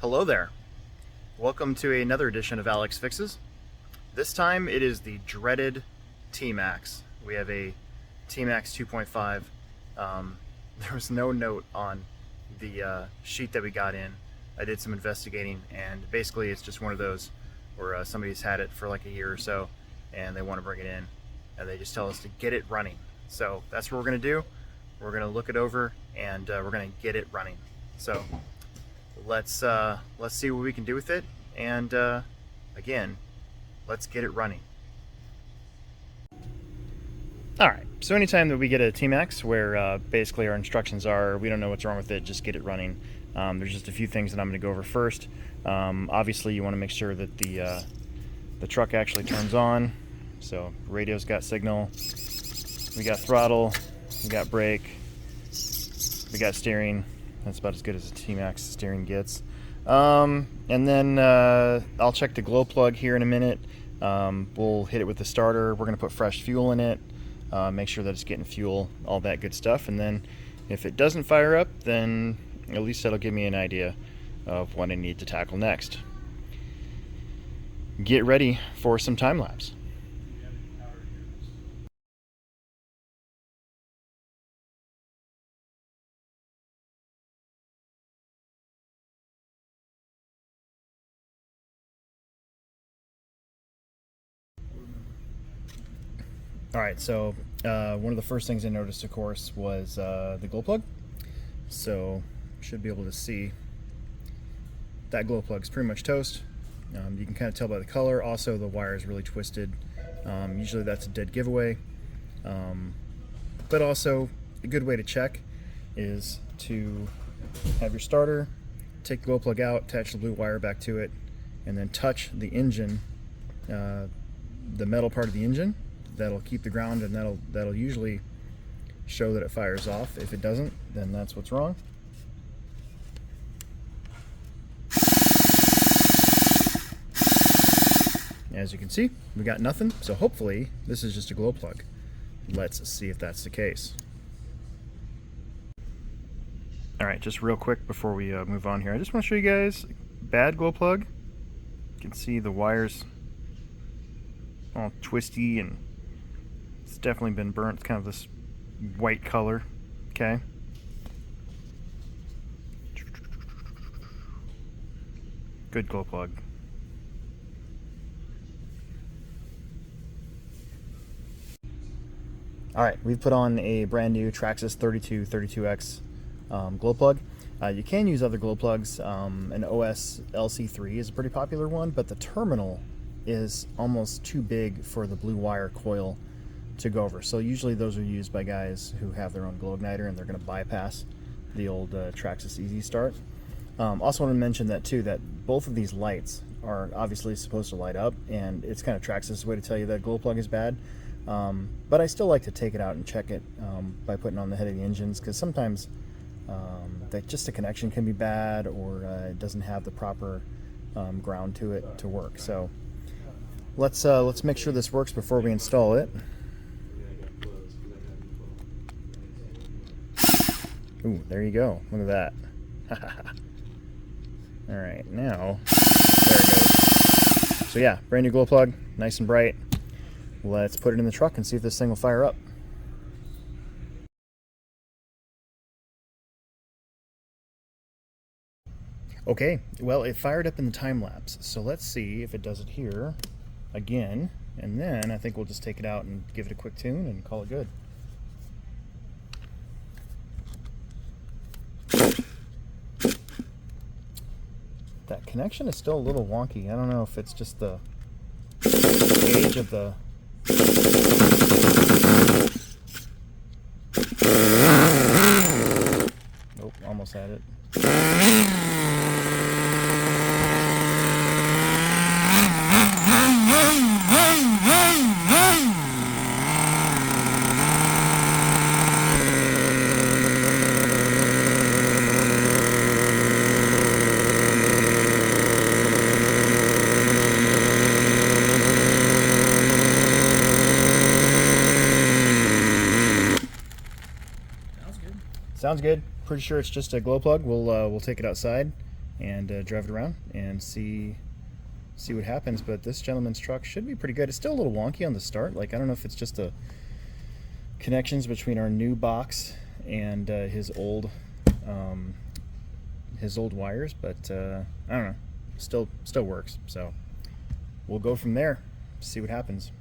Hello there. Welcome to another edition of Alex Fixes. This time it is the dreaded T-Maxx. We have a T-Maxx 2.5. There was no note on the sheet that we got in. I did some investigating, and basically it's just one of those where somebody's had it for like a year or so and they want to bring it in, and they just tell us to get it running. So that's what we're going to do. We're going to look it over and we're going to get it running. So let's see what we can do with it, and again, let's get it running. Alright, so anytime that we get a T-Maxx where basically our instructions are, we don't know what's wrong with it, just get it running. There's just a few things that I'm going to go over first. Obviously you want to make sure that the truck actually turns on. So radio's got signal, we got throttle, we got brake, we got steering. That's about as good as a T-Maxx steering gets. And then I'll check the glow plug here in a minute. We'll hit it with the starter. We're going to put fresh fuel in it, make sure that it's getting fuel, all that good stuff. And then if it doesn't fire up, then at least that'll give me an idea of what I need to tackle next. Get ready for some time lapse. Alright, so one of the first things I noticed, of course, was the glow plug. So should be able to see that glow plug's pretty much toast. You can kind of tell by the color. Also, the wire is really twisted. Usually that's a dead giveaway. But also, a good way to check is to have your starter, take the glow plug out, attach the blue wire back to it, and then touch the engine, the metal part of the engine. That'll keep the ground, and that'll usually show that it fires off. If it doesn't, then that's what's wrong. As you can see, we got nothing, so hopefully this is just a glow plug. Let's see if that's the case. Alright, just real quick before we move on here, I just want to show you guys bad glow plug. You can see the wires all twisty, and it's definitely been burnt. It's kind of this white color. Okay. Good glow plug. Alright, we've put on a brand new Traxxas 32X glow plug. You can use other glow plugs. An OS LC3 is a pretty popular one, but the terminal is almost too big for the blue wire coil to go over. So usually those are used by guys who have their own glow igniter, and they're going to bypass the old Traxxas Easy Start. Also want to mention that too, that both of these lights are obviously supposed to light up, and it's kind of Traxxas' way to tell you that glow plug is bad. But I still like to take it out and check it by putting on the head of the engines, because sometimes just the connection can be bad, or it doesn't have the proper ground to it to work. So let's make sure this works before we install it. Ooh, there you go. Look at that. Alright, now, there it goes. So yeah, brand new glow plug, nice and bright. Let's put it in the truck and see if this thing will fire up. Okay, well, it fired up in the time lapse, so let's see if it does it here again, and then I think we'll just take it out and give it a quick tune and call it good. That connection is still a little wonky. I don't know if it's just the gauge of the... Nope, almost had it. Sounds good. Pretty sure it's just a glow plug. We'll take it outside and drive it around and see what happens. But this gentleman's truck should be pretty good. It's still a little wonky on the start. Like, I don't know if it's just the connections between our new box and his old wires, but I don't know. Still works. So we'll go from there. See what happens.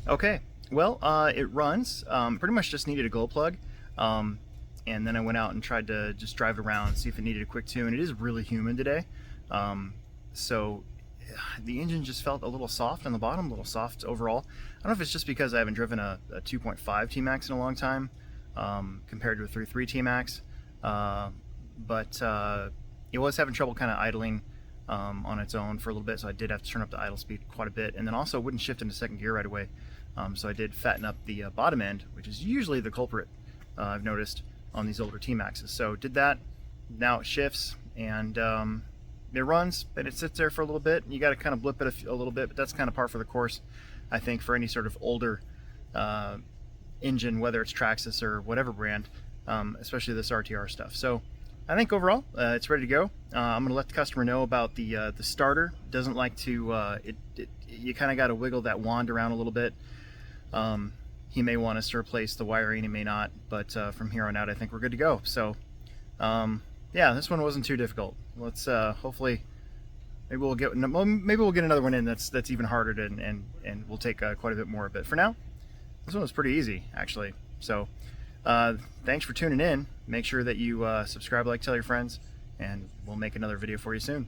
Okay, well, it runs. Pretty much just needed a glow plug. And then I went out and tried to just drive it around, see if it needed a quick tune. It is really humid today. So the engine just felt a little soft on the bottom, a little soft overall. I don't know if it's just because I haven't driven a 2.5 T-Maxx in a long time compared to a 3.3 T-Maxx. But it was having trouble kind of idling on its own for a little bit, so I did have to turn up the idle speed quite a bit, and then also wouldn't shift into second gear right away. So I did fatten up the bottom end, which is usually the culprit I've noticed on these older T-Maxxes. So did that, now it shifts, and it runs, but it sits there for a little bit. You got to kind of blip it a little bit, but that's kind of par for the course, I think, for any sort of older engine, whether it's Traxxas or whatever brand, especially this RTR stuff. So I think overall it's ready to go. I'm going to let the customer know about the starter. Doesn't like to, you kind of got to wiggle that wand around a little bit. He may want us to replace the wiring, he may not, but from here on out I think we're good to go. So yeah, this one wasn't too difficult. Let's hopefully maybe we'll get another one in that's even harder to, and we'll take quite a bit more. But for now, this one was pretty easy actually. So thanks for tuning in. Make sure that you subscribe, like, tell your friends, and we'll make another video for you soon.